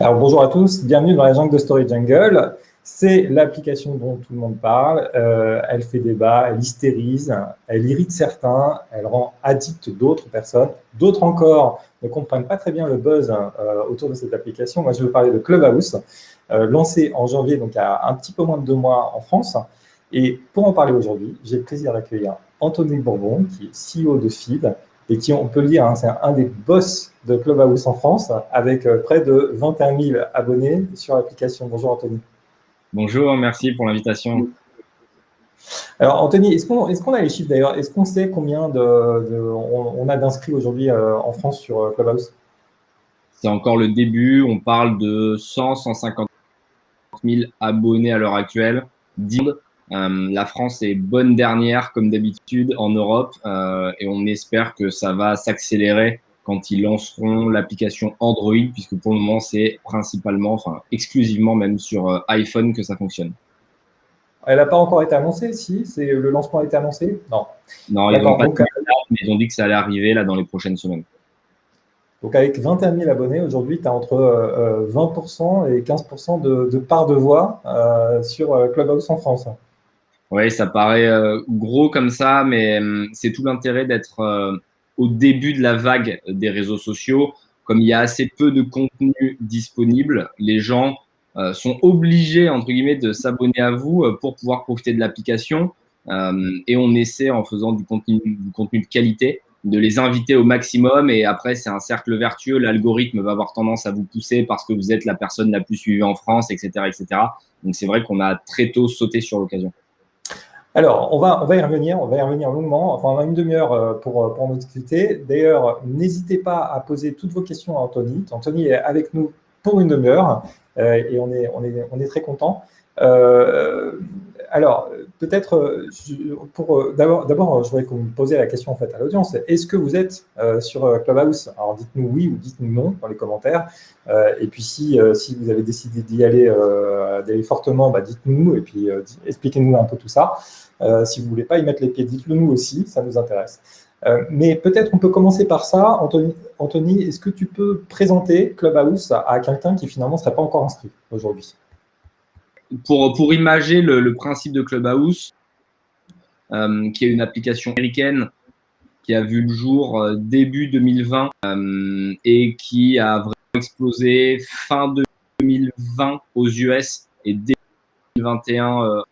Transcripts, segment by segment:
Alors bonjour à tous, bienvenue dans la jungle de Story Jungle. C'est l'application dont tout le monde parle. Elle fait débat, elle hystérise, elle irrite certains, elle rend addict d'autres personnes. D'autres encore ne comprennent pas très bien le buzz autour de cette application. Moi, je veux parler de Clubhouse, lancé en janvier, donc il y a un petit peu moins de 2 mois en France. Et pour en parler aujourd'hui, j'ai le plaisir d'accueillir Anthony Bourbon, qui est CEO de Feed, et qui, on peut le dire, c'est un des boss de Clubhouse en France, avec près de 21 000 abonnés sur l'application. Bonjour Anthony. Bonjour, merci pour l'invitation. Alors Anthony, est-ce qu'on a les chiffres d'ailleurs? Est-ce qu'on sait combien on a d'inscrits aujourd'hui en France sur Clubhouse? C'est encore le début, on parle de 100-150 000 abonnés à l'heure actuelle. La France est bonne dernière comme d'habitude en Europe et on espère que ça va s'accélérer quand ils lanceront l'application Android, puisque pour le moment c'est principalement, enfin exclusivement même sur iPhone que ça fonctionne. Elle n'a pas encore été annoncée, si? Le lancement a été annoncé? Non. Non, ils n'ont pas de date, mais ils ont dit que ça allait arriver là dans les prochaines semaines. Donc avec 21 000 abonnés, aujourd'hui, tu as entre 20% et 15% de part de voix sur Clubhouse en France. Oui, ça paraît gros comme ça, mais c'est tout l'intérêt d'être au début de la vague des réseaux sociaux. Comme il y a assez peu de contenu disponible, les gens sont obligés, entre guillemets, de s'abonner à vous pour pouvoir profiter de l'application. Et on essaie, en faisant du contenu de qualité, de les inviter au maximum. Et après, c'est un cercle vertueux. L'algorithme va avoir tendance à vous pousser parce que vous êtes la personne la plus suivie en France, etc., etc. Donc, c'est vrai qu'on a très tôt sauté sur l'occasion. Alors, on va y revenir longuement. Enfin, on a une demi-heure pour en discuter. D'ailleurs, n'hésitez pas à poser toutes vos questions à Anthony. Anthony est avec nous pour une demi-heure et on est très content. Alors, peut-être, d'abord, je voudrais que vous me posiez la question en fait à l'audience. Est-ce que vous êtes sur Clubhouse? Alors, dites-nous oui ou dites-nous non dans les commentaires. Et puis, si vous avez décidé d'y aller, d'aller fortement, dites-nous et puis expliquez-nous un peu tout ça. Si vous ne voulez pas y mettre les pieds, dites-le nous aussi, ça nous intéresse. Mais peut-être on peut commencer par ça. Anthony, est-ce que tu peux présenter Clubhouse à quelqu'un qui finalement ne serait pas encore inscrit aujourd'hui? Pour imager le principe de Clubhouse, qui est une application américaine qui a vu le jour début 2020 et qui a vraiment explosé fin 2020 aux US et début 2021.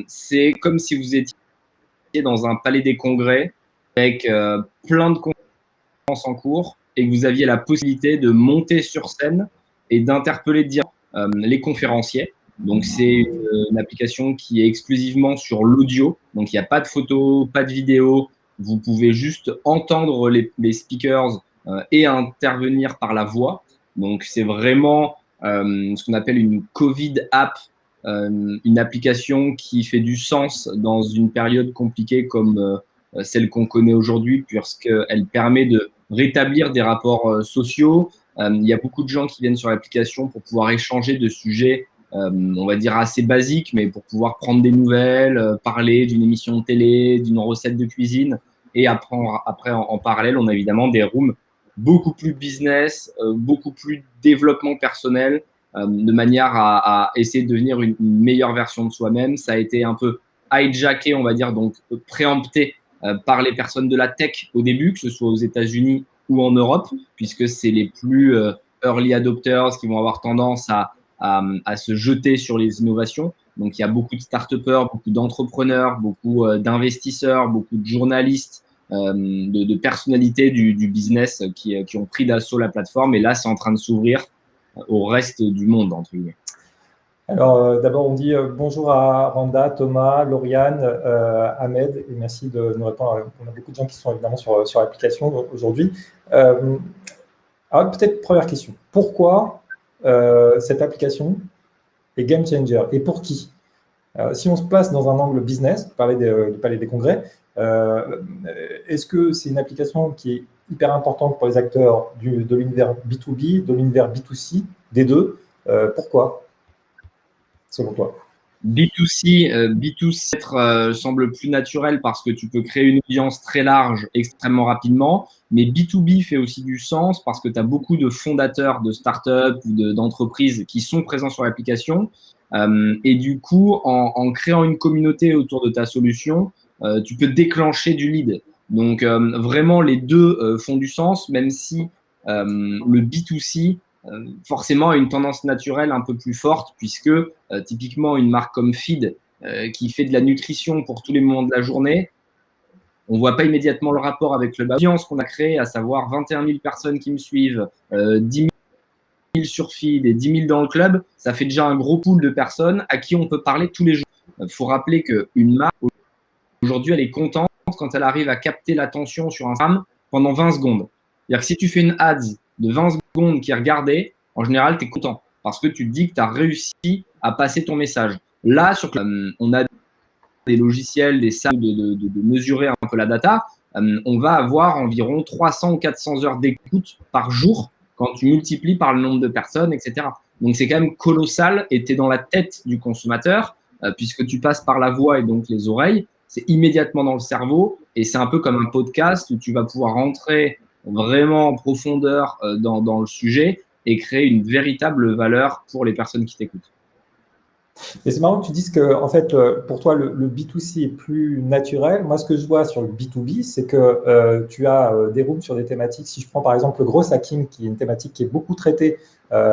C'est comme si vous étiez dans un palais des congrès avec plein de conférences en cours et que vous aviez la possibilité de monter sur scène et d'interpeller les conférenciers. Donc, c'est une application qui est exclusivement sur l'audio. Donc, il n'y a pas de photos, pas de vidéo. Vous pouvez juste entendre les speakers et intervenir par la voix. Donc, c'est vraiment ce qu'on appelle une Covid app, une application qui fait du sens dans une période compliquée comme celle qu'on connaît aujourd'hui, puisqu'elle permet de rétablir des rapports sociaux. Il y a beaucoup de gens qui viennent sur l'application pour pouvoir échanger de sujets on va dire assez basique, mais pour pouvoir prendre des nouvelles, parler d'une émission de télé, d'une recette de cuisine. Et après en parallèle, on a évidemment des rooms beaucoup plus business, beaucoup plus développement personnel, de manière à essayer de devenir une meilleure version de soi-même. Ça a été un peu hijacké, on va dire, donc préempté par les personnes de la tech au début, que ce soit aux États-Unis ou en Europe, puisque c'est les plus early adopters qui vont avoir tendance à se jeter sur les innovations. Donc, il y a beaucoup de start-upers, beaucoup d'entrepreneurs, beaucoup d'investisseurs, beaucoup de journalistes, de personnalités du business qui ont pris d'assaut la plateforme. Et là, c'est en train de s'ouvrir au reste du monde, entre guillemets. Alors, d'abord, on dit bonjour à Randa, Thomas, Lauriane, Ahmed, et merci de nous répondre. On a beaucoup de gens qui sont évidemment sur l'application aujourd'hui. Alors, peut-être première question. Pourquoi cette application est game changer et pour qui? Si on se place dans un angle business, du palais des congrès, est-ce que c'est une application qui est hyper importante pour les acteurs de l'univers B2B, de l'univers B2C, des deux? Pourquoi, selon toi? B2C semble plus naturel parce que tu peux créer une audience très large extrêmement rapidement. Mais B2B fait aussi du sens parce que tu as beaucoup de fondateurs de startups ou d'entreprises qui sont présents sur l'application. Et du coup, en créant une communauté autour de ta solution, tu peux déclencher du lead. Donc, vraiment, les deux font du sens, même si le B2C forcément a une tendance naturelle un peu plus forte, puisque typiquement une marque comme Feed, qui fait de la nutrition pour tous les moments de la journée, on ne voit pas immédiatement le rapport avec l'audience qu'on a créé, à savoir 21 000 personnes qui me suivent, 10 000 sur Feed et 10 000 dans le club. Ça fait déjà un gros pool de personnes à qui on peut parler tous les jours. Il faut rappeler qu'une marque, aujourd'hui, elle est contente quand elle arrive à capter l'attention sur Instagram pendant 20 secondes. C'est-à-dire que si tu fais une ads de 20 secondes qui est regardée, en général, tu es content parce que tu te dis que tu as réussi à passer ton message. Là, on a des logiciels, des salles de mesurer un peu la data. On va avoir environ 300 ou 400 heures d'écoute par jour quand tu multiplies par le nombre de personnes, etc. Donc, c'est quand même colossal et tu es dans la tête du consommateur puisque tu passes par la voix et donc les oreilles. C'est immédiatement dans le cerveau et c'est un peu comme un podcast où tu vas pouvoir rentrer vraiment en profondeur dans le sujet et créer une véritable valeur pour les personnes qui t'écoutent. Et c'est marrant que tu dises que, en fait, pour toi, le B2C est plus naturel. Moi, ce que je vois sur le B2B, c'est que tu as des rooms sur des thématiques. Si je prends par exemple le gros hacking, qui est une thématique qui est beaucoup traitée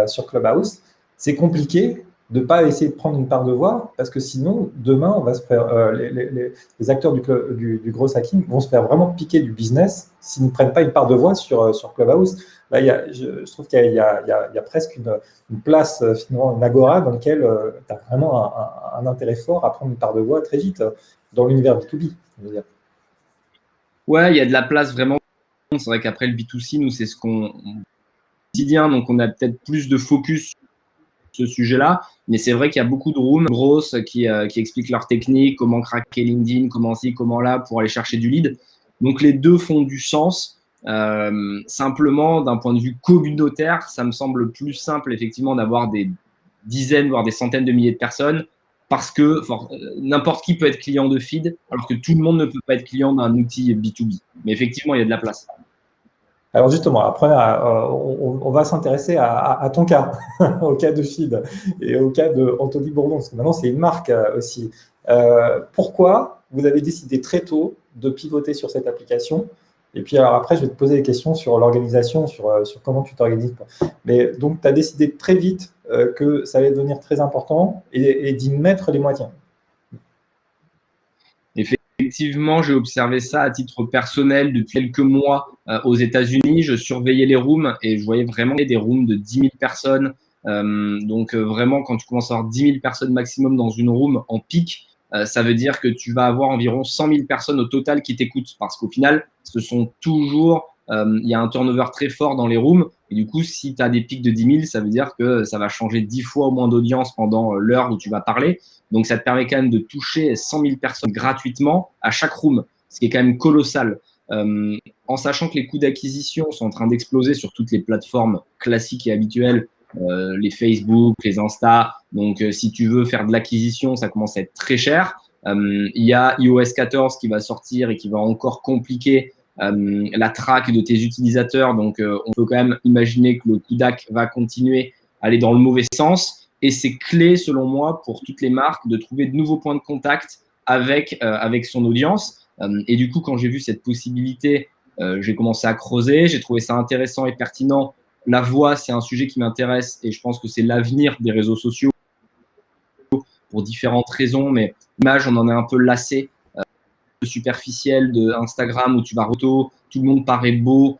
sur Clubhouse, c'est compliqué de ne pas essayer de prendre une part de voix, parce que sinon, demain, on va se faire, les acteurs du gros hacking vont se faire vraiment piquer du business s'ils ne prennent pas une part de voix sur Clubhouse. Là, je trouve qu'il y a presque une place, finalement, une agora dans laquelle tu as vraiment un intérêt fort à prendre une part de voix très vite dans l'univers B2B. Je veux dire. Ouais, il y a de la place vraiment. C'est vrai qu'après le B2C, nous, c'est ce qu'on quotidien, donc on a peut-être plus de focus ce sujet-là. Mais c'est vrai qu'il y a beaucoup de rooms grosses qui expliquent leur technique, comment craquer LinkedIn, comment ci, comment là, pour aller chercher du lead. Donc les deux font du sens. Simplement, d'un point de vue communautaire, ça me semble plus simple, effectivement, d'avoir des dizaines, voire des centaines de milliers de personnes, parce que n'importe qui peut être client de feed, alors que tout le monde ne peut pas être client d'un outil B2B. Mais effectivement, il y a de la place. Alors justement, après, on va s'intéresser à ton cas, au cas de Feed et au cas de Anthony Bourdon, parce que maintenant c'est une marque aussi. Pourquoi vous avez décidé très tôt de pivoter sur cette application? Et puis alors après, je vais te poser des questions sur l'organisation, sur comment tu t'organises. Mais donc, tu as décidé très vite que ça allait devenir très important et d'y mettre les moyens. Effectivement, j'ai observé ça à titre personnel depuis quelques mois aux États-Unis. Je surveillais les rooms et je voyais vraiment des rooms de 10 000 personnes. Donc, vraiment, quand tu commences à avoir 10 000 personnes maximum dans une room en pic, ça veut dire que tu vas avoir environ 100 000 personnes au total qui t'écoutent. Parce qu'au final, ce sont toujours, il y a un turnover très fort dans les rooms. Et du coup, si tu as des pics de 10 000, ça veut dire que ça va changer 10 fois au moins d'audience pendant l'heure où tu vas parler. Donc, ça te permet quand même de toucher 100 000 personnes gratuitement à chaque room, ce qui est quand même colossal. En sachant que les coûts d'acquisition sont en train d'exploser sur toutes les plateformes classiques et habituelles, les Facebook, les Insta. Donc, si tu veux faire de l'acquisition, ça commence à être très cher. Il y a iOS 14 qui va sortir et qui va encore compliquer la traque de tes utilisateurs. Donc, on peut quand même imaginer que le coût d'acq va continuer à aller dans le mauvais sens. Et c'est clé, selon moi, pour toutes les marques de trouver de nouveaux points de contact avec son audience. Et du coup, quand j'ai vu cette possibilité, j'ai commencé à creuser. J'ai trouvé ça intéressant et pertinent. La voix, c'est un sujet qui m'intéresse et je pense que c'est l'avenir des réseaux sociaux pour différentes raisons. Mais l'image, on en est un peu lassé. Superficiel de Instagram où tu vas tout le monde paraît beau.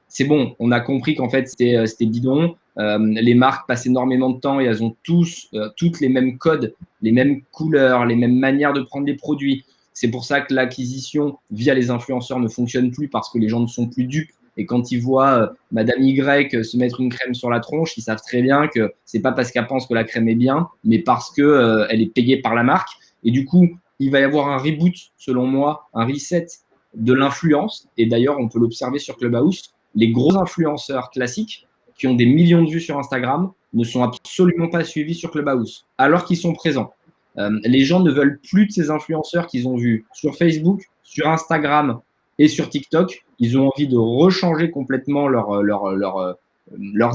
C'est bon, on a compris qu'en fait, c'était bidon. Les marques passent énormément de temps et elles ont toutes les mêmes codes, les mêmes couleurs, les mêmes manières de prendre les produits. C'est pour ça que l'acquisition via les influenceurs ne fonctionne plus parce que les gens ne sont plus dupes. Et quand ils voient Madame Y se mettre une crème sur la tronche, ils savent très bien que c'est pas parce qu'elle pense que la crème est bien, mais parce que elle est payée par la marque. Et du coup, il va y avoir un reboot, selon moi, un reset de l'influence. Et d'ailleurs, on peut l'observer sur Clubhouse. Les gros influenceurs classiques qui ont des millions de vues sur Instagram ne sont absolument pas suivis sur Clubhouse, alors qu'ils sont présents. Les gens ne veulent plus de ces influenceurs qu'ils ont vus sur Facebook, sur Instagram et sur TikTok. Ils ont envie de rechanger complètement leurs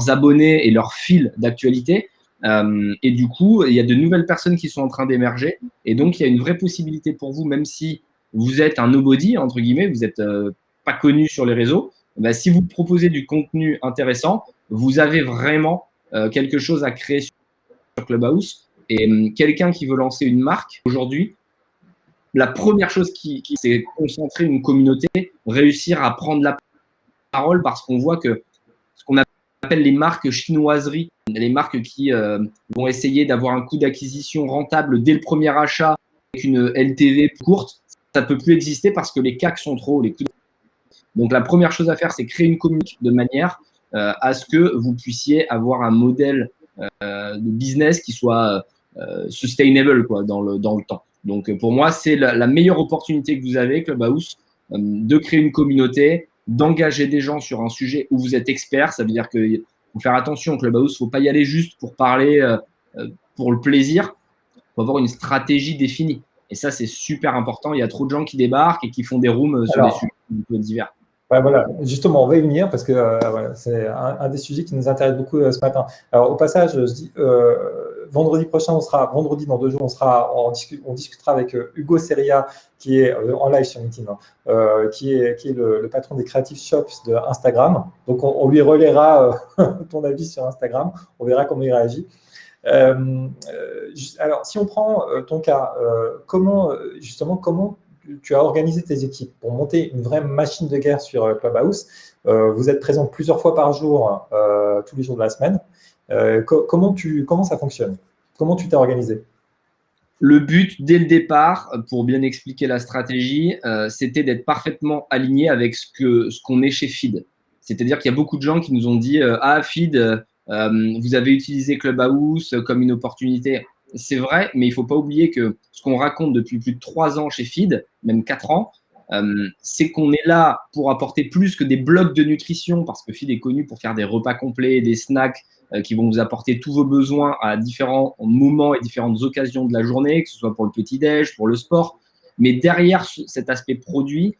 abonnés et leur fil d'actualité. Et du coup, il y a de nouvelles personnes qui sont en train d'émerger. Et donc, il y a une vraie possibilité pour vous, même si vous êtes un nobody, entre guillemets, vous n'êtes pas connu sur les réseaux, ben, si vous proposez du contenu intéressant, vous avez vraiment quelque chose à créer sur Clubhouse. Et quelqu'un qui veut lancer une marque aujourd'hui, la première chose c'est concentrer une communauté, réussir à prendre la parole, parce qu'on voit que ce qu'on appelle les marques chinoiseries, les marques qui vont essayer d'avoir un coût d'acquisition rentable dès le premier achat avec une LTV courte, ça ne peut plus exister parce que les CAC sont trop hauts. Donc, la première chose à faire, c'est créer une communauté de manière à ce que vous puissiez avoir un modèle de business qui soit sustainable quoi, dans le temps. Donc, pour moi, c'est la meilleure opportunité que vous avez, Clubhouse, de créer une communauté, d'engager des gens sur un sujet où vous êtes expert. Ça veut dire qu'il faut faire attention, Clubhouse, il ne faut pas y aller juste pour parler pour le plaisir. Il faut avoir une stratégie définie. Et ça, c'est super important. Il y a trop de gens qui débarquent et qui font des rooms sur des sujets divers. Ouais, voilà, justement, on va y venir parce que voilà, c'est un des sujets qui nous intéresse beaucoup ce matin. Alors, au passage, je dis, vendredi prochain, vendredi dans 2 jours, on discutera avec Hugo Seria, qui est en live sur LinkedIn, qui est le patron des Creative Shops de Instagram. Donc, on lui relaiera ton avis sur Instagram. On verra comment il réagit. Alors, si on prend ton cas, comment tu as organisé tes équipes pour monter une vraie machine de guerre sur Clubhouse? Vous êtes présent plusieurs fois par jour, tous les jours de la semaine. Comment ça fonctionne? Comment tu t'es organisé? Le but, dès le départ, pour bien expliquer la stratégie, c'était d'être parfaitement aligné avec ce qu'on est chez Feed. C'est-à-dire qu'il y a beaucoup de gens qui nous ont dit « Ah, Feed, vous avez utilisé Clubhouse comme une opportunité ». C'est vrai, mais il ne faut pas oublier que ce qu'on raconte depuis plus de 3 ans chez Feed, même 4 ans, c'est qu'on est là pour apporter plus que des blocs de nutrition, parce que Feed est connu pour faire des repas complets, des snacks qui vont vous apporter tous vos besoins à différents moments et différentes occasions de la journée, que ce soit pour le petit-déj, pour le sport. Mais derrière cet aspect produit,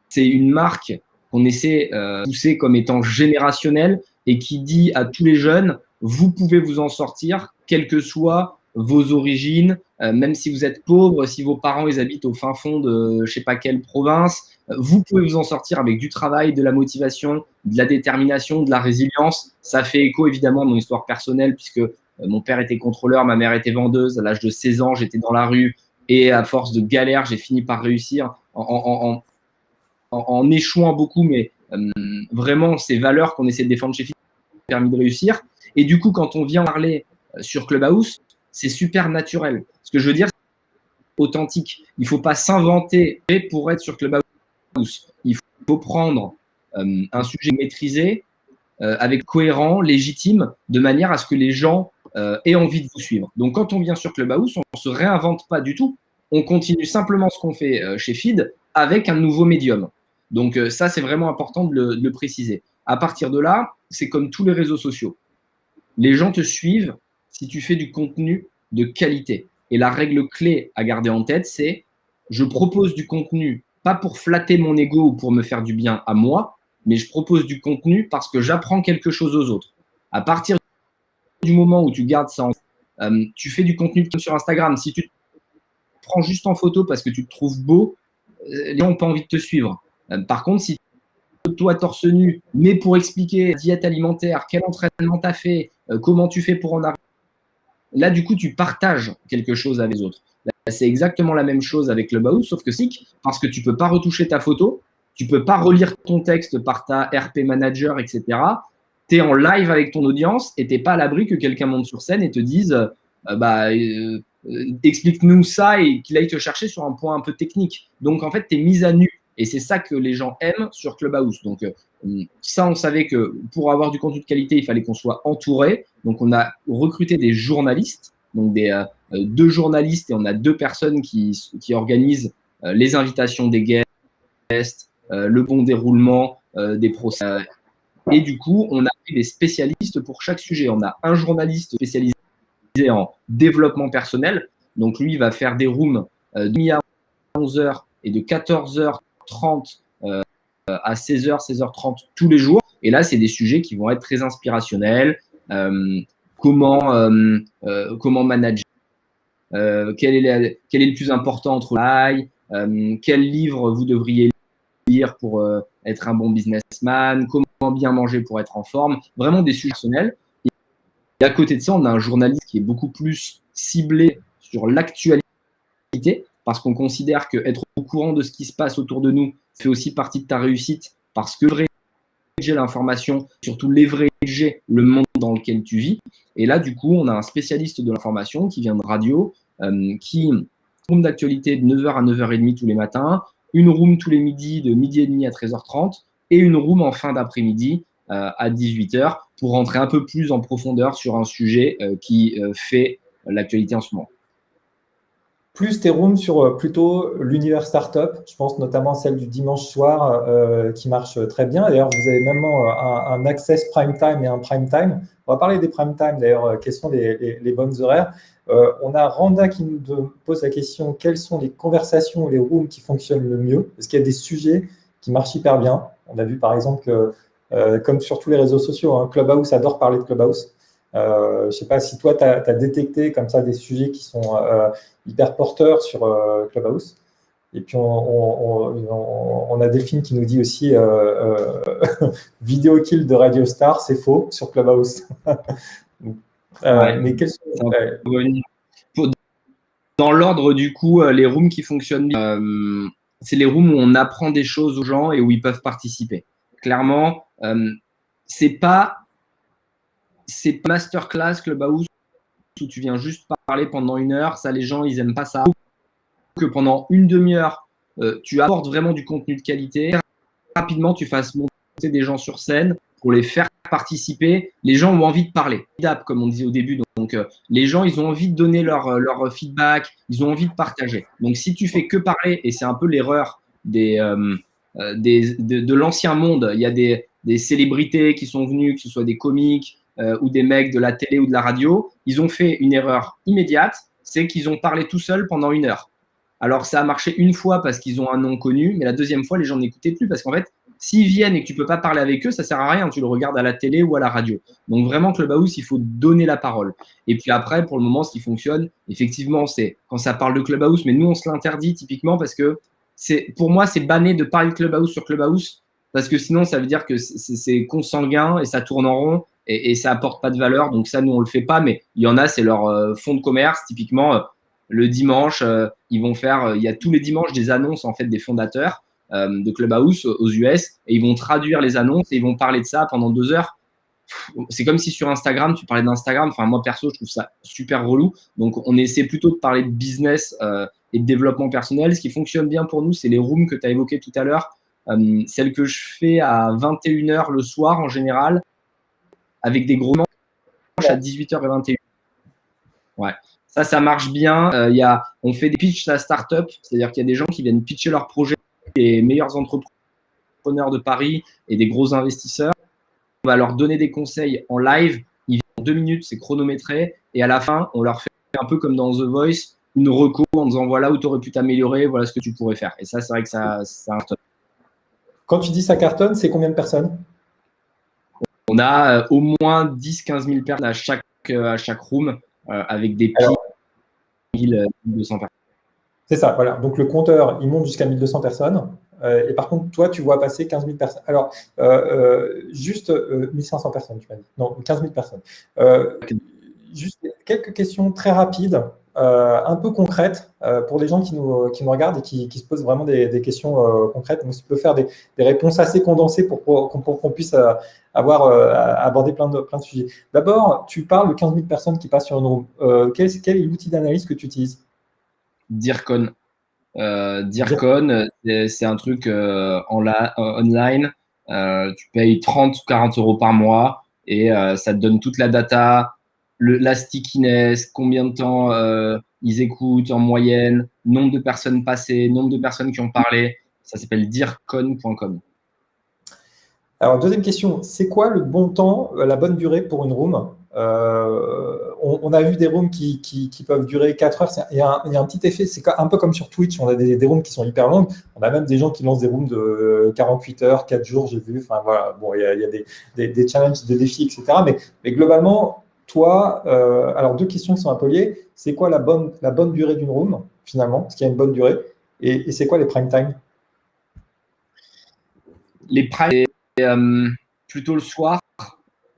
c'est une marque qu'on essaie de pousser comme étant générationnelle et qui dit à tous les jeunes, vous pouvez vous en sortir, quelles que soient vos origines, même si vous êtes pauvre, si vos parents ils habitent au fin fond de je sais pas quelle province, vous pouvez vous en sortir avec du travail, de la motivation, de la détermination, de la résilience. Ça fait écho évidemment à mon histoire personnelle puisque mon père était contrôleur, ma mère était vendeuse. À l'âge de 16 ans, j'étais dans la rue et à force de galère, j'ai fini par réussir en échouant beaucoup, mais vraiment ces valeurs qu'on essaie de défendre chez Fit ont permis de réussir. Et du coup, quand on vient parler sur Clubhouse, c'est super naturel. Ce que je veux dire, c'est authentique. Il ne faut pas s'inventer pour être sur Clubhouse. Il faut prendre un sujet maîtrisé, avec cohérent, légitime, de manière à ce que les gens aient envie de vous suivre. Donc, quand on vient sur Clubhouse, on ne se réinvente pas du tout. On continue simplement ce qu'on fait chez Feed avec un nouveau médium. Donc, ça, c'est vraiment important de le préciser. À partir de là, c'est comme tous les réseaux sociaux. Les gens te suivent si tu fais du contenu de qualité. Et la règle clé à garder en tête, c'est je propose du contenu, pas pour flatter mon ego ou pour me faire du bien à moi, mais je propose du contenu parce que j'apprends quelque chose aux autres. À partir du moment où tu gardes ça, tu fais du contenu sur Instagram. Si tu te prends juste en photo parce que tu te trouves beau, les gens n'ont pas envie de te suivre. Par contre, si toi torse nu, mais pour expliquer diète alimentaire, quel entraînement tu as fait, comment tu fais pour en arriver, là, du coup, tu partages quelque chose avec les autres. C'est exactement la même chose avec Clubhouse, sauf que c'est parce que tu ne peux pas retoucher ta photo, tu ne peux pas relire ton texte par ta RP Manager, etc. Tu es en live avec ton audience et tu n'es pas à l'abri que quelqu'un monte sur scène et te dise explique-nous ça et qu'il aille te chercher sur un point un peu technique. Donc, en fait, tu es mise à nu. Et c'est ça que les gens aiment sur Clubhouse. Donc, ça, on savait que pour avoir du contenu de qualité, il fallait qu'on soit entouré. Donc, on a recruté des journalistes, donc 2 journalistes, et on a 2 personnes qui organisent les invitations des guests, le bon déroulement des procès. Et du coup, on a pris des spécialistes pour chaque sujet. On a un journaliste spécialisé en développement personnel, Donc, lui, il va faire des rooms de midi à 11h et de 14h30 à 16h, 16h30 tous les jours. Et là, c'est des sujets qui vont être très inspirationnels. Comment manager, quel est le plus important entre l'ail, quel livre vous devriez lire pour être un bon businessman, comment bien manger pour être en forme, vraiment des sujets personnels. Et à côté de ça, on a un journaliste qui est beaucoup plus ciblé sur l'actualité, parce qu'on considère qu'être au courant de ce qui se passe autour de nous fait aussi partie de ta réussite, parce que leverager l'information, surtout leverager le monde dans lequel tu vis. Et là, du coup, on a un spécialiste de l'information qui vient de radio, qui room d'actualité de 9h à 9h30 tous les matins, une room tous les midis de midi et demi à 13h30 et une room en fin d'après-midi à 18h pour rentrer un peu plus en profondeur sur un sujet qui fait l'actualité en ce moment. Plus tes rooms sur plutôt l'univers startup, je pense notamment celle du dimanche soir qui marche très bien. D'ailleurs, vous avez même un access prime time et un prime time. On va parler des prime time d'ailleurs, quelles sont les bonnes horaires. On a Randa qui nous pose la question, quelles sont les conversations ou les rooms qui fonctionnent le mieux? Est-ce qu'il y a des sujets qui marchent hyper bien? On a vu par exemple que, comme sur tous les réseaux sociaux, hein, Clubhouse adore parler de Clubhouse. Je ne sais pas si toi, tu as détecté comme ça des sujets qui sont hyper porteurs sur Clubhouse. Et puis, on a Delphine qui nous dit aussi vidéo kill de Radio Star, c'est faux sur Clubhouse. Ouais, mais quels sont, dans l'ordre, du coup, les rooms qui fonctionnent bien, c'est les rooms où on apprend des choses aux gens et où ils peuvent participer. Clairement, c'est pas masterclass Clubhouse où tu viens juste parler pendant 1 heure. Ça, les gens, ils aiment pas ça. Que pendant une demi-heure, tu apportes vraiment du contenu de qualité. Rapidement, tu fasses monter des gens sur scène pour les faire participer. Les gens ont envie de parler, comme on disait au début. Donc, les gens, ils ont envie de donner leur feedback, ils ont envie de partager. Donc, si tu fais que parler, et c'est un peu l'erreur de l'ancien monde, il y a des célébrités qui sont venues, que ce soit des comiques ou des mecs de la télé ou de la radio, ils ont fait une erreur immédiate, c'est qu'ils ont parlé tout seuls pendant 1 heure. Alors, ça a marché une fois parce qu'ils ont un nom connu, mais la deuxième fois, les gens n'écoutaient plus parce qu'en fait, s'ils viennent et que tu ne peux pas parler avec eux, ça ne sert à rien. Tu le regardes à la télé ou à la radio. Donc, vraiment, Clubhouse, il faut donner la parole. Et puis après, pour le moment, ce qui fonctionne, effectivement, c'est quand ça parle de Clubhouse, mais nous, on se l'interdit typiquement parce que pour moi, c'est banné de parler de Clubhouse sur Clubhouse parce que sinon, ça veut dire que c'est consanguin et ça tourne en rond et ça apporte pas de valeur. Donc, ça, nous, on le fait pas, mais il y en a, c'est leur fonds de commerce. Typiquement, le dimanche, ils vont faire, il y a tous les dimanches des annonces en fait des fondateurs de Clubhouse aux US et ils vont traduire les annonces et ils vont parler de ça pendant 2 heures. C'est comme si sur Instagram, tu parlais d'Instagram. Enfin, moi, perso, je trouve ça super relou. Donc, on essaie plutôt de parler de business et de développement personnel. Ce qui fonctionne bien pour nous, c'est les rooms que tu as évoquées tout à l'heure. Celles que je fais à 21h le soir en général, avec des gros manches à 18h et 21h. Ouais. Ça marche bien. On fait des pitchs à start-up, c'est-à-dire qu'il y a des gens qui viennent pitcher leurs projets, les meilleurs entrepreneurs de Paris et des gros investisseurs. On va leur donner des conseils en live. Ils viennent en 2 minutes, c'est chronométré. Et à la fin, on leur fait un peu comme dans The Voice, une reco en disant voilà où tu aurais pu t'améliorer, voilà ce que tu pourrais faire. Et ça, c'est vrai que ça cartonne. Quand tu dis ça cartonne, c'est combien de personnes? On a au moins 10-15 000 personnes à chaque room avec des pics. 1200 personnes. C'est ça, voilà. Donc, le compteur, il monte jusqu'à 1200 personnes. Et par contre, toi, tu vois passer 15 000 personnes. Alors, juste 1500 personnes, tu m'as dit. Non, 15 000 personnes. Juste quelques questions très rapides, un peu concrètes pour les gens qui nous regardent et qui se posent vraiment des questions concrètes. Donc, tu peux faire des réponses assez condensées pour qu'on puisse aborder plein de sujets. D'abord, tu parles de 15 000 personnes qui passent sur une room. Quel est l'outil d'analyse que tu utilises? DIRCON. DIRCON, c'est un truc online. Tu payes 30 ou 40 euros par mois et ça te donne toute la data, la stickiness, combien de temps ils écoutent en moyenne, nombre de personnes passées, nombre de personnes qui ont parlé. Ça s'appelle dircon.com. Alors, deuxième question, c'est quoi le bon temps, la bonne durée pour une room? on a vu des rooms qui peuvent durer 4 heures. Il y a un petit effet, c'est un peu comme sur Twitch, on a des rooms qui sont hyper longues. On a même des gens qui lancent des rooms de 48 heures, 4 jours, j'ai vu. Enfin, voilà, bon, il y a des challenges, des défis, etc. Mais globalement, toi, alors 2 questions qui sont un peu liées. C'est quoi la bonne durée d'une room, finalement? Est-ce qu'il y a une bonne durée? Et c'est quoi les prime time? Les prime, c'est plutôt le soir,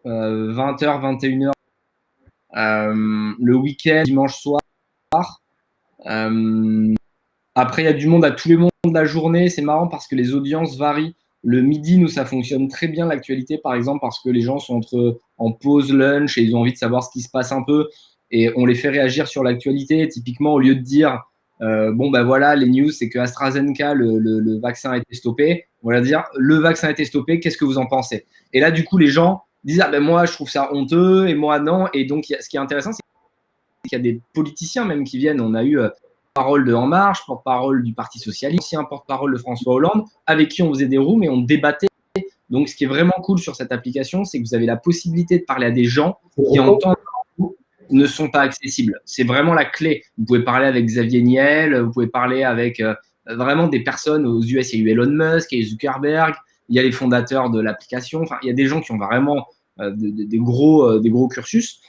20h, 21h. Le week-end, dimanche soir. Après, il y a du monde à tous les moments de la journée. C'est marrant parce que les audiences varient. Le midi, nous, ça fonctionne très bien, l'actualité, par exemple, parce que les gens sont en pause lunch et ils ont envie de savoir ce qui se passe un peu. Et on les fait réagir sur l'actualité. Typiquement, au lieu de dire bon, ben voilà, les news, c'est que AstraZeneca, le vaccin a été stoppé. On va dire le vaccin a été stoppé, qu'est-ce que vous en pensez? Et là, du coup, les gens disent ah ben moi, je trouve ça honteux et moi, non. Et donc, ce qui est intéressant, c'est qu'il y a des politiciens même qui viennent. On a eu porte-parole de En Marche, porte-parole du Parti Socialiste, aussi un porte-parole de François Hollande, avec qui on faisait des rooms et on débattait. Donc, ce qui est vraiment cool sur cette application, c'est que vous avez la possibilité de parler à des gens qui, en temps ne sont pas accessibles. C'est vraiment la clé. Vous pouvez parler avec Xavier Niel, vous pouvez parler avec vraiment des personnes aux US. Il y a eu Elon Musk, il y a eu Zuckerberg, il y a les fondateurs de l'application. Enfin, il y a des gens qui ont vraiment des gros cursus.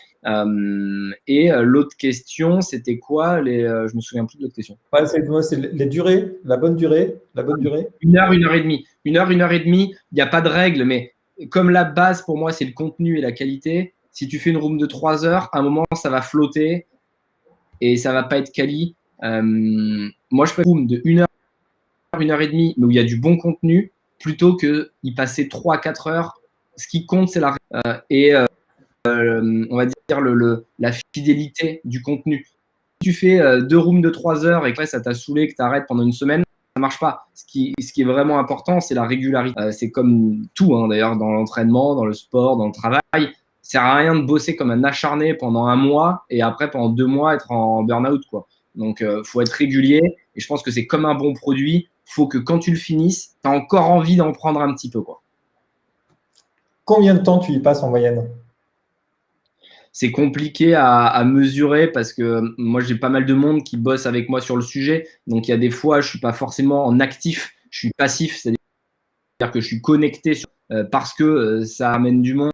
Et l'autre question, c'était quoi je me souviens plus de l'autre question. Ouais, c'est les durées, la bonne durée. 1 heure et demie. 1 heure et demie, il n'y a pas de règle, mais comme la base pour moi, c'est le contenu et la qualité. Si tu fais une room de 3 heures, à un moment, ça va flotter et ça va pas être quali. Moi, je fais une room de 1 heure, 1 heure et demie, mais où il y a du bon contenu, plutôt que y passer 3-4 heures. Ce qui compte, c'est on va dire la fidélité du contenu. Si tu fais 2 rooms de 3 heures et que ça t'a saoulé, que tu arrêtes pendant une semaine, ça marche pas. Ce qui est vraiment important, c'est la régularité. C'est comme tout, hein, d'ailleurs, dans l'entraînement, dans le sport, dans le travail. Ça sert à rien de bosser comme un acharné pendant 1 mois et après, pendant 2 mois, être en burn-out, quoi. Donc, faut être régulier. Et je pense que c'est comme un bon produit. Faut que quand tu le finisses, tu as encore envie d'en prendre un petit peu, quoi. Combien de temps tu y passes en moyenne? C'est compliqué à mesurer parce que moi, j'ai pas mal de monde qui bosse avec moi sur le sujet. Donc, il y a des fois, je suis pas forcément en actif, je suis passif, c'est-à-dire que je suis connecté parce que ça amène du monde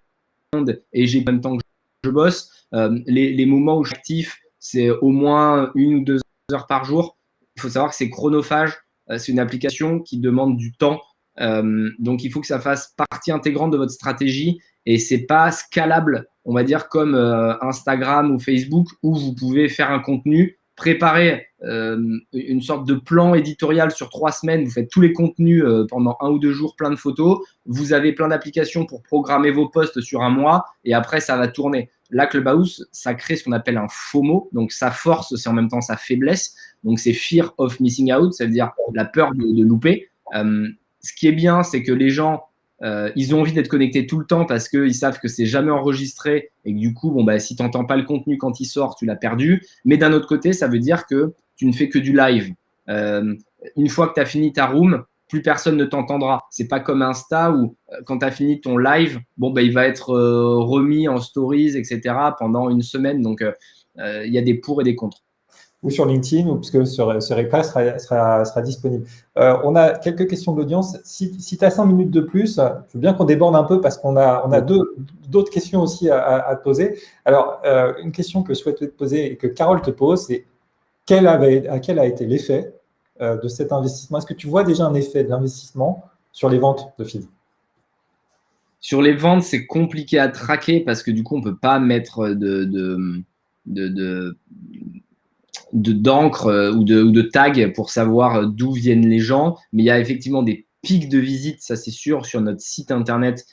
et j'ai pas le temps que je bosse. Les moments où je suis actif, c'est au moins 1 ou 2 heures par jour. Il faut savoir que c'est chronophage. C'est une application qui demande du temps. Donc, il faut que ça fasse partie intégrante de votre stratégie et c'est pas scalable, on va dire, comme Instagram ou Facebook où vous pouvez faire un contenu, préparer une sorte de plan éditorial sur 3 semaines. Vous faites tous les contenus pendant 1 ou 2 jours, plein de photos. Vous avez plein d'applications pour programmer vos posts sur 1 mois et après, ça va tourner. Là, Clubhouse, ça crée ce qu'on appelle un FOMO. Donc, sa force, c'est en même temps sa faiblesse. Donc, c'est Fear of Missing Out, ça veut dire la peur de louper. Ce qui est bien, c'est que les gens, ils ont envie d'être connectés tout le temps parce qu'ils savent que c'est jamais enregistré et que du coup, bon, bah, si tu n'entends pas le contenu quand il sort, tu l'as perdu. Mais d'un autre côté, ça veut dire que tu ne fais que du live. Une fois que tu as fini ta room, plus personne ne t'entendra. C'est pas comme Insta où quand tu as fini ton live, bon, bah, il va être remis en stories, etc. pendant 1 semaine. Donc, il y a des pour et des contre. Ou sur LinkedIn, ou parce que ce replay sera disponible. On a quelques questions de l'audience. Si tu as 5 minutes de plus, je veux bien qu'on déborde un peu parce qu'on a d'autres questions aussi à te poser. Alors, une question que je souhaitais te poser et que Carole te pose, c'est quel a été l'effet de cet investissement? Est-ce que tu vois déjà un effet de l'investissement sur les ventes de feed? Sur les ventes, c'est compliqué à traquer parce que du coup, on ne peut pas mettre d'encre ou de tag pour savoir d'où viennent les gens. Mais il y a effectivement des pics de visite, ça c'est sûr, sur notre site internet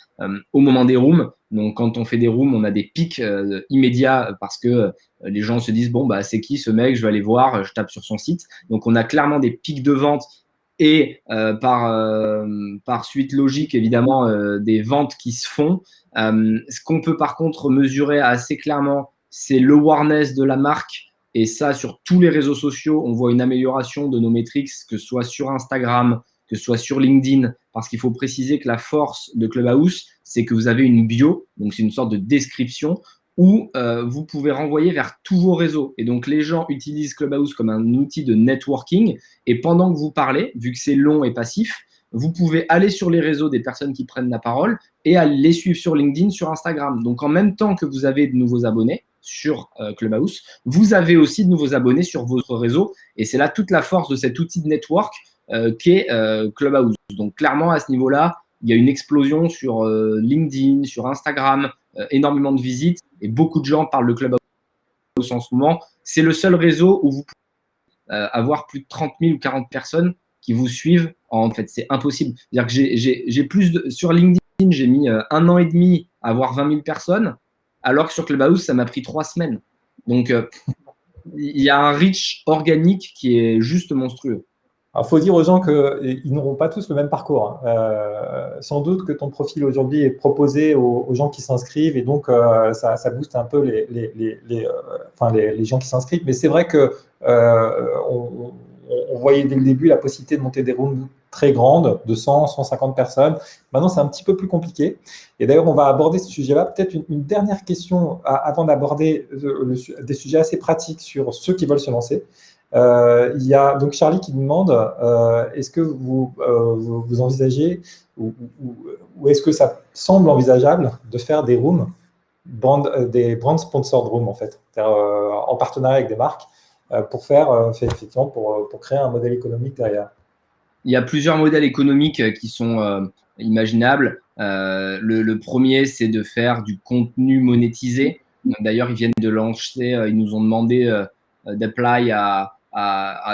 au moment des rooms. Donc, quand on fait des rooms, on a des pics immédiats parce que les gens se disent bon, bah, c'est qui ce mec? Je vais aller voir, je tape sur son site. Donc, on a clairement des pics de vente et par suite logique, évidemment, des ventes qui se font. Ce qu'on peut par contre mesurer assez clairement, c'est l'awareness de la marque. Et ça, sur tous les réseaux sociaux, on voit une amélioration de nos métriques, que ce soit sur Instagram, que ce soit sur LinkedIn, parce qu'il faut préciser que la force de Clubhouse, c'est que vous avez une bio, donc c'est une sorte de description où vous pouvez renvoyer vers tous vos réseaux. Et donc, les gens utilisent Clubhouse comme un outil de networking. Et pendant que vous parlez, vu que c'est long et passif, vous pouvez aller sur les réseaux des personnes qui prennent la parole et aller les suivre sur LinkedIn, sur Instagram. Donc, en même temps que vous avez de nouveaux abonnés sur Clubhouse, vous avez aussi de nouveaux abonnés sur votre réseau. Et c'est là toute la force de cet outil de network qu'est Clubhouse. Donc, clairement, à ce niveau-là, il y a une explosion sur LinkedIn, sur Instagram, énormément de visites et beaucoup de gens parlent de Clubhouse en ce moment. C'est le seul réseau où vous pouvez avoir plus de 30 000 ou 40 personnes qui vous suivent. En fait, c'est impossible. C'est-à-dire que j'ai plus de… Sur LinkedIn, j'ai mis 1 an et demi à avoir 20 000 personnes, alors que sur Clubhouse, ça m'a pris 3 semaines. Donc, il y a un reach organique qui est juste monstrueux. Il faut dire aux gens qu'ils n'auront pas tous le même parcours. Sans doute que ton profil aujourd'hui est proposé aux gens qui s'inscrivent et donc ça booste un peu les gens qui s'inscrivent. Mais c'est vrai que on voyait dès le début la possibilité de monter des rooms très grandes, de 100, 150 personnes. Maintenant, c'est un petit peu plus compliqué. Et d'ailleurs, on va aborder ce sujet-là. Peut-être une dernière question avant d'aborder des sujets assez pratiques sur ceux qui veulent se lancer. Il y a donc Charlie qui nous demande est-ce que vous envisagez ou est-ce que ça semble envisageable de faire des rooms, des brand sponsored rooms en fait, en partenariat avec des marques pour effectivement pour créer un modèle économique derrière. Il y a plusieurs modèles économiques qui sont imaginables. Le premier, c'est de faire du contenu monétisé. D'ailleurs, ils viennent de lancer, ils nous ont demandé d'apply à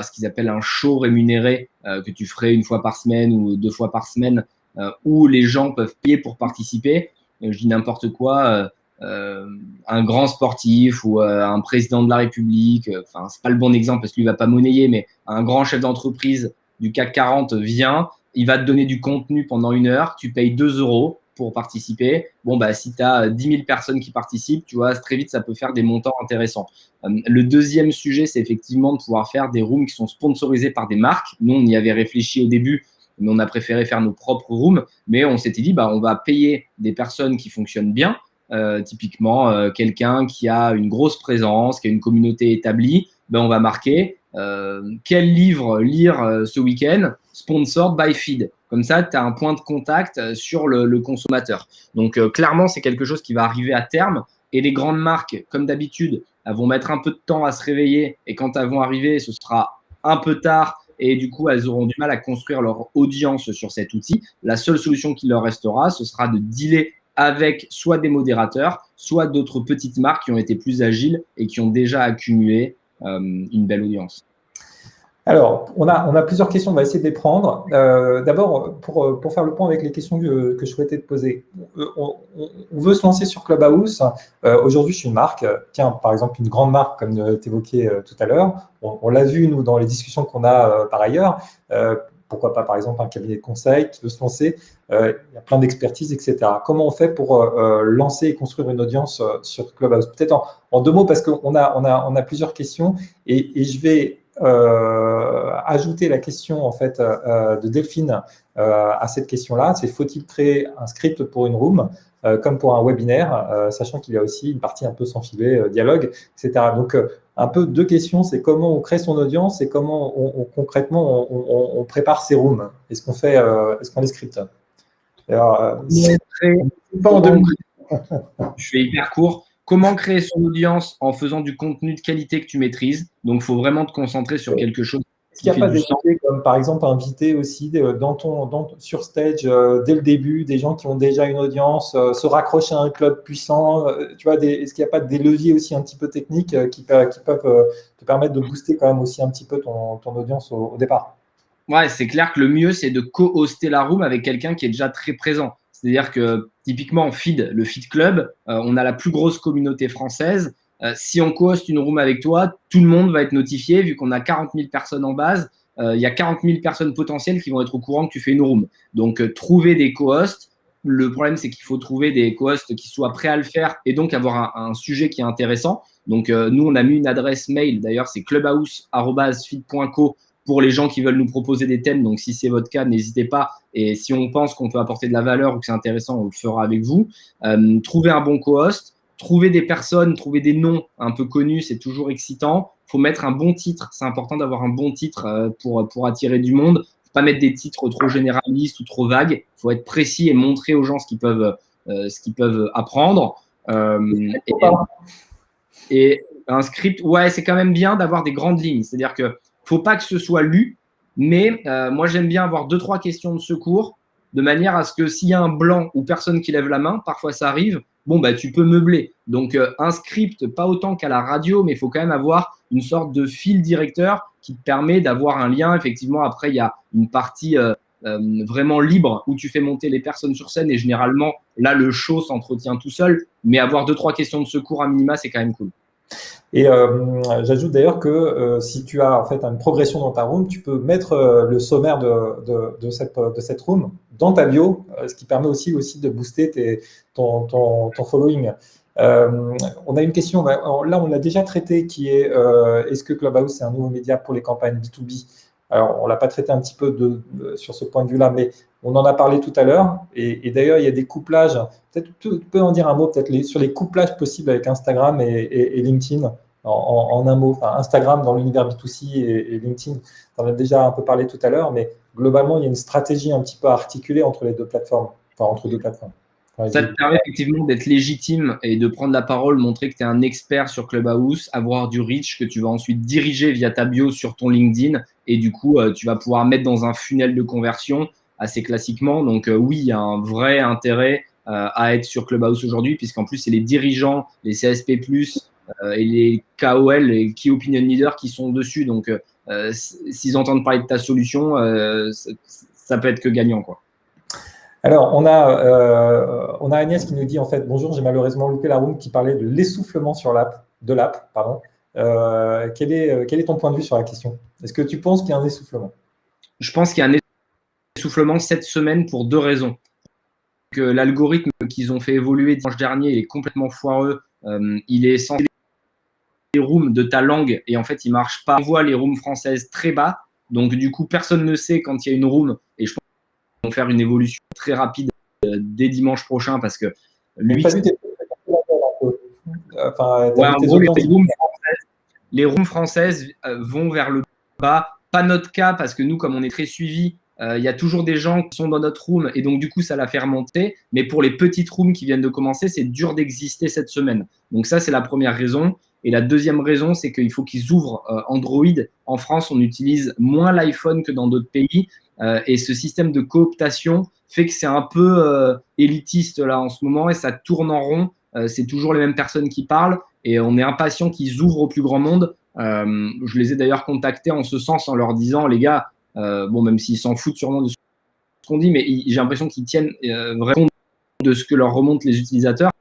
ce qu'ils appellent un show rémunéré que tu ferais 1 fois par semaine ou 2 fois par semaine où les gens peuvent payer pour participer. Je dis n'importe quoi, un grand sportif ou un président de la République, enfin, c'est pas le bon exemple parce qu'il va pas monnayer, mais un grand chef d'entreprise du CAC 40 vient, il va te donner du contenu pendant 1 heure, tu payes 2 € pour participer. Bon, bah, si tu as 10 000 personnes qui participent, tu vois, très vite, ça peut faire des montants intéressants. Le deuxième sujet, c'est effectivement de pouvoir faire des rooms qui sont sponsorisés par des marques. Nous, on y avait réfléchi au début, mais on a préféré faire nos propres rooms. Mais on s'était dit, bah, on va payer des personnes qui fonctionnent bien. Typiquement, quelqu'un qui a une grosse présence, qui a une communauté établie, ben, on va marquer quel livre lire ce week-end, sponsored by Feed. Comme ça, tu as un point de contact sur le consommateur. Donc, clairement, c'est quelque chose qui va arriver à terme. Et les grandes marques, comme d'habitude, elles vont mettre un peu de temps à se réveiller. Et quand elles vont arriver, ce sera un peu tard. Et du coup, elles auront du mal à construire leur audience sur cet outil. La seule solution qui leur restera, ce sera de dealer avec soit des modérateurs, soit d'autres petites marques qui ont été plus agiles et qui ont déjà accumulé une belle audience. Alors, on a plusieurs questions, on va essayer de les prendre. D'abord, pour faire le point avec les questions que je souhaitais te poser, on veut se lancer sur Clubhouse. Aujourd'hui, je suis une marque, tiens, par exemple, une grande marque, comme tu évoquais tout à l'heure. On l'a vu, nous, dans les discussions qu'on a par ailleurs. Pourquoi pas, par exemple, un cabinet de conseil qui veut se lancer. Il y a plein d'expertise, etc. Comment on fait pour lancer et construire une audience sur Clubhouse? Peut-être en 2 mots, parce qu'on a plusieurs questions et je vais ajouter la question en fait de Delphine à cette question-là. C'est faut-il créer un script pour une room comme pour un webinaire, sachant qu'il y a aussi une partie un peu sans filet, dialogue, etc. Donc, un peu 2 questions, c'est comment on crée son audience et comment concrètement on prépare ses rooms. Est-ce qu'on les scripte? Alors, pas en 2 minutes. Je fais hyper court. Comment créer son audience en faisant du contenu de qualité que tu maîtrises? Donc, il faut vraiment te concentrer sur quelque chose. Est-ce qu'il n'y a pas des idées comme, par exemple, inviter aussi sur stage dès le début des gens qui ont déjà une audience, se raccrocher à un club puissant, tu vois, est-ce qu'il n'y a pas des leviers aussi un petit peu techniques qui peuvent te permettre de booster quand même aussi un petit peu ton audience au départ? Ouais, c'est clair que le mieux, c'est de co-hoster la room avec quelqu'un qui est déjà très présent. C'est-à-dire que typiquement en Feed, le Feed Club, on a la plus grosse communauté française. Si on co-host une room avec toi, tout le monde va être notifié vu qu'on a 40 000 personnes en base. Il y a 40 000 personnes potentielles qui vont être au courant que tu fais une room. Donc, trouver des co-hosts. Le problème, c'est qu'il faut trouver des co-hosts qui soient prêts à le faire et donc avoir un sujet qui est intéressant. Donc, nous, on a mis une adresse mail. D'ailleurs, c'est clubhouse@feed.co pour les gens qui veulent nous proposer des thèmes. Donc, si c'est votre cas, n'hésitez pas. Et si on pense qu'on peut apporter de la valeur ou que c'est intéressant, on le fera avec vous. Trouver un bon co-host. trouver des personnes, trouver des noms un peu connus, c'est toujours excitant. Il faut mettre un bon titre. C'est important d'avoir un bon titre pour attirer du monde. Faut pas mettre des titres trop généralistes ou trop vagues. Il faut être précis et montrer aux gens ce qu'ils peuvent apprendre. Et un script, ouais, c'est quand même bien d'avoir des grandes lignes. C'est-à-dire que faut pas que ce soit lu, mais moi, j'aime bien avoir 2-3 questions de secours de manière à ce que s'il y a un blanc ou personne qui lève la main, parfois ça arrive, bon, bah, tu peux meubler. Donc, un script, pas autant qu'à la radio, mais il faut quand même avoir une sorte de fil directeur qui te permet d'avoir un lien. Effectivement, après, il y a une partie vraiment libre où tu fais monter les personnes sur scène et généralement, là, le show s'entretient tout seul. Mais avoir 2-3 questions de secours à minima, c'est quand même cool. Et j'ajoute d'ailleurs que si tu as en fait une progression dans ta room, tu peux mettre le sommaire de cette room dans ta bio, ce qui permet aussi de booster ton following. On a une question, là on l'a déjà traité, qui est est-ce que Clubhouse c'est un nouveau média pour les campagnes B2B? Alors, on ne l'a pas traité un petit peu sur ce point de vue-là, mais on en a parlé tout à l'heure. Et d'ailleurs, il y a des couplages. Peut-être tu peux en dire un mot peut-être sur les couplages possibles avec Instagram et LinkedIn en un mot. Enfin, Instagram dans l'univers B2C et LinkedIn, tu en as déjà un peu parlé tout à l'heure, mais globalement, il y a une stratégie un petit peu articulée entre les deux plateformes. Enfin, entre deux plateformes. Ça te permet effectivement d'être légitime et de prendre la parole, montrer que tu es un expert sur Clubhouse, avoir du reach que tu vas ensuite diriger via ta bio sur ton LinkedIn. Et du coup, tu vas pouvoir mettre dans un funnel de conversion assez classiquement. Donc oui, il y a un vrai intérêt à être sur Clubhouse aujourd'hui, puisqu'en plus, c'est les dirigeants, les CSP+, et les KOL, les Key Opinion Leaders qui sont dessus. Donc, s'ils entendent parler de ta solution, ça peut être que gagnant, quoi. Alors, on a Agnès qui nous dit en fait, bonjour, j'ai malheureusement loupé la room qui parlait de l'essoufflement de l'app. Quel est ton point de vue sur la question? Est-ce que tu penses qu'il y a un essoufflement? Je pense qu'il y a un essoufflement cette semaine pour 2 raisons. Que l'algorithme qu'ils ont fait évoluer dimanche dernier, il est complètement foireux. Il est censé les rooms de ta langue et en fait, il marche pas. On voit les rooms françaises très bas. Donc, du coup, personne ne sait quand il y a une room. Et je pense qu'ils vont faire une évolution très rapide dès dimanche prochain parce que lui. En gros, les rooms françaises vont vers le bas. Pas notre cas parce que nous, comme on est très suivis, il y a toujours des gens qui sont dans notre room et donc du coup, ça la fait remonter. Mais pour les petites rooms qui viennent de commencer, c'est dur d'exister cette semaine. Donc ça, c'est la première raison. Et la deuxième raison, c'est qu'il faut qu'ils ouvrent Android. En France, on utilise moins l'iPhone que dans d'autres pays. Et ce système de cooptation fait que c'est un peu élitiste là en ce moment et ça tourne en rond. C'est toujours les mêmes personnes qui parlent et on est impatient qu'ils ouvrent au plus grand monde. Je les ai d'ailleurs contactés en ce sens en leur disant, les gars, bon, même s'ils s'en foutent sûrement de ce qu'on dit, mais j'ai l'impression qu'ils tiennent vraiment compte de ce que leur remontent les utilisateurs.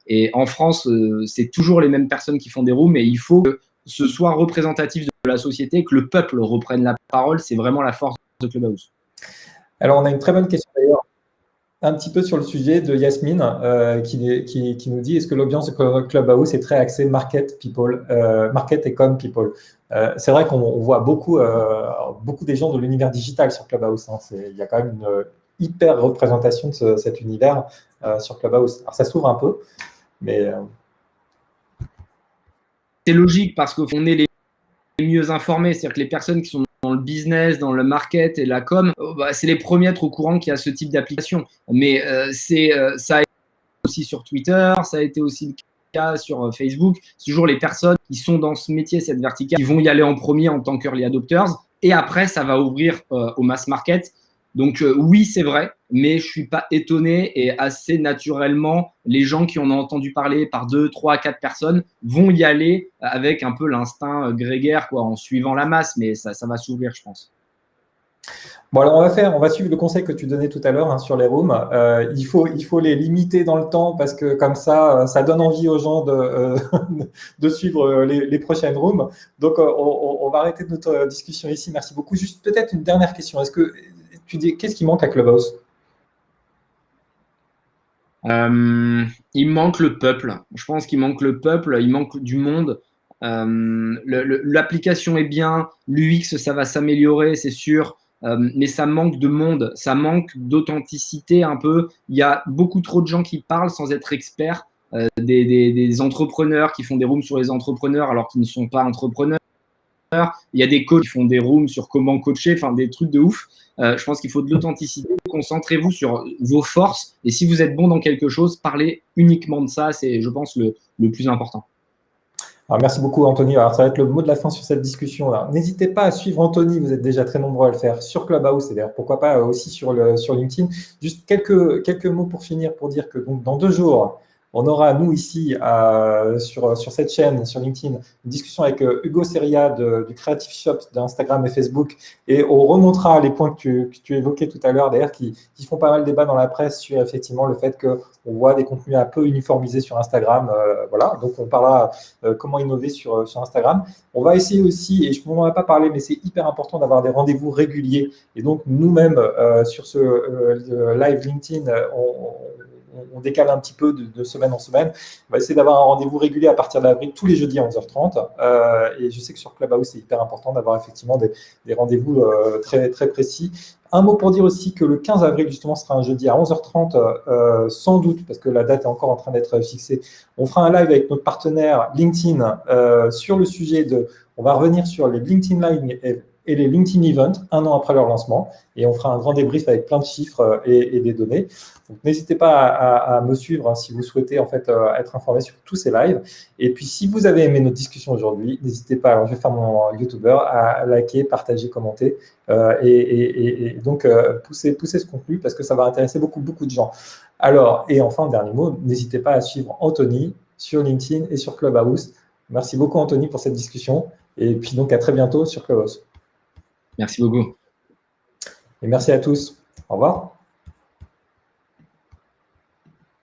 Et en France, c'est toujours les mêmes personnes qui font des rooms et il faut que ce soit représentatif de la société, que le peuple reprenne la parole. C'est vraiment la force de Clubhouse. Alors, on a une très bonne question d'ailleurs, un petit peu sur le sujet de Yasmine qui nous dit est-ce que l'audience de Clubhouse est très axée market et com people. C'est vrai qu'on voit beaucoup des gens de l'univers digital sur Clubhouse. Hein. Il y a quand même une hyper représentation de cet univers sur Clubhouse. Alors ça s'ouvre un peu, mais c'est logique parce qu'on est les mieux informés, c'est-à-dire que les personnes qui sont dans le business, dans le market et la com, c'est les premiers à être au courant qu'il y a ce type d'application. Mais ça a été aussi sur Twitter, ça a été aussi le cas sur Facebook. C'est toujours les personnes qui sont dans ce métier, cette verticale, qui vont y aller en premier en tant qu'early adopters. Et après, ça va ouvrir au mass market. Donc oui, c'est vrai, mais je ne suis pas étonné et assez naturellement, les gens qui en ont entendu parler par 2, 3, 4 personnes vont y aller avec un peu l'instinct grégaire, quoi, en suivant la masse, mais ça va s'ouvrir, je pense. Bon, alors on va suivre le conseil que tu donnais tout à l'heure hein, sur les rooms. Il faut les limiter dans le temps parce que comme ça donne envie aux gens de suivre les prochaines rooms. Donc, on va arrêter notre discussion ici. Merci beaucoup. Juste peut-être une dernière question. Est-ce que tu dis qu'est-ce qui manque à Clubhouse? Il manque le peuple. Je pense qu'il manque le peuple. Il manque du monde. L'application est bien. L'UX, ça va s'améliorer, c'est sûr. Mais ça manque de monde, ça manque d'authenticité un peu. Il y a beaucoup trop de gens qui parlent sans être experts. des entrepreneurs qui font des rooms sur les entrepreneurs alors qu'ils ne sont pas entrepreneurs. Il y a des coachs qui font des rooms sur comment coacher, enfin des trucs de ouf. Je pense qu'il faut de l'authenticité. Concentrez-vous sur vos forces et si vous êtes bon dans quelque chose, parlez uniquement de ça. C'est, je pense, le plus important. Alors, merci beaucoup, Anthony. Alors, ça va être le mot de la fin sur cette discussion. N'hésitez pas à suivre Anthony. Vous êtes déjà très nombreux à le faire sur Clubhouse et d'ailleurs, pourquoi pas aussi sur LinkedIn. Juste quelques mots pour finir, pour dire que donc, dans 2 jours, on aura, nous, ici, sur cette chaîne, sur LinkedIn, une discussion avec Hugo Seria du Creative Shop d'Instagram et Facebook. Et on remontera les points que tu évoquais tout à l'heure, d'ailleurs, qui font pas mal débat dans la presse sur, effectivement, le fait qu'on voit des contenus un peu uniformisés sur Instagram. Voilà, donc on parlera comment innover sur Instagram. On va essayer aussi, et je ne m'en ai pas parlé, mais c'est hyper important d'avoir des rendez-vous réguliers. Et donc, nous-mêmes, sur ce live LinkedIn, on décale un petit peu de semaine en semaine. On va essayer d'avoir un rendez-vous régulier à partir d'avril, tous les jeudis à 11h30. Et je sais que sur Clubhouse, c'est hyper important d'avoir effectivement des rendez-vous très, très précis. Un mot pour dire aussi que le 15 avril, justement, sera un jeudi à 11h30, sans doute, parce que la date est encore en train d'être fixée. On fera un live avec notre partenaire LinkedIn sur le sujet on va revenir sur les LinkedIn Live et les LinkedIn Events 1 an après leur lancement. Et on fera un grand débrief avec plein de chiffres et des données. Donc, n'hésitez pas à me suivre si vous souhaitez en fait être informé sur tous ces lives. Et puis, si vous avez aimé notre discussion aujourd'hui, n'hésitez pas, alors je vais faire mon YouTuber, à liker, partager, commenter et donc pousser ce contenu parce que ça va intéresser beaucoup de gens. Alors, et enfin, dernier mot, n'hésitez pas à suivre Anthony sur LinkedIn et sur Clubhouse. Merci beaucoup, Anthony, pour cette discussion. Et puis donc, à très bientôt sur Clubhouse. Merci beaucoup. Et merci à tous. Au revoir.